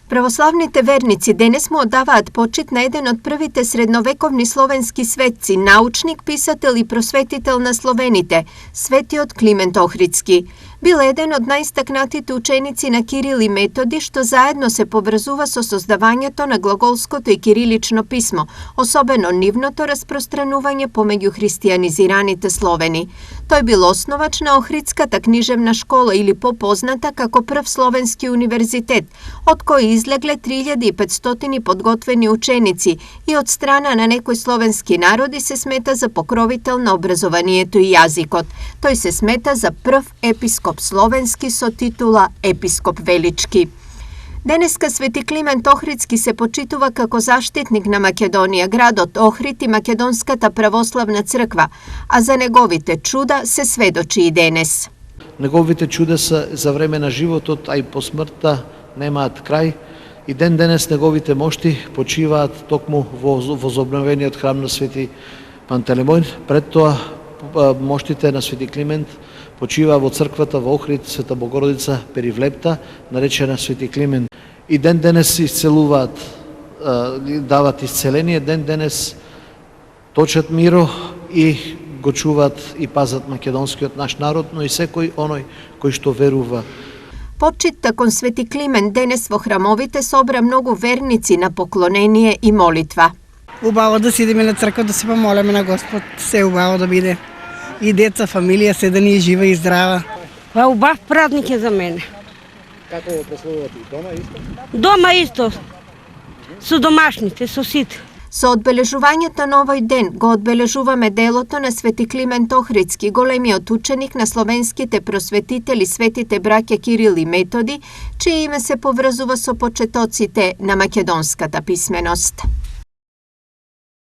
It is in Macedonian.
Православните верници денес му одаваат почит на еден од првите средновековни словенски светци, научник, писател и просветител на словените, светиот Климент Охридски. Бил еден од најстакнатите ученици на Кирил и Методи, што заедно се поврзува со создавањето на глаголското и кирилично писмо, особено нивното распространување помеѓу христијанизираните словени. Тој бил основач на Охридската книжевна школа или попозната како прв словенски универзитет, од кој излегле 3500 подготвени ученици и од страна на некои словенски народи се смета за покровител на образованието и јазикот. Тој се смета за прв епископ словенски со титула епископ велички. Денеска Свети Климент Охридски се почитува како заштитник на Македонија, градот Охрид и Македонската православна црква, а за неговите чуда се сведочи и денес. Неговите чудеса за време на животот, а и по смртта немаат крај, и ден денес неговите мошти почиваат токму во возобновениот храм на Свети Пантелеймон. Пред тоа моштите на Свети Климент почива во црквата во Охрид, Света Богородица Перивлепта, наречена Свети Климент. И ден денес исцелуваат, дават исцеление, ден денес точат миро и го чуваат и пазат македонскиот наш народ, но и секој оној кој што верува. Почитта кон Свети Климент денес во храмовите собра многу верници на поклонение и молитва. Убаво да сидиме на црква, да се помолиме на Господ, се убаво да биде. И деца, фамилија, се да ни е жива и здрава. Па убав празник е за мене. Како го прославувате? Дома исто? Дома исто. Со домашните, со сите. Со одбележувањето на овој ден го одбележуваме делото на Свети Климент Охридски, големиот ученик на словенските просветители светите браќа Кирил и Методи, чие име се поврзува со почетоците на македонската писменост.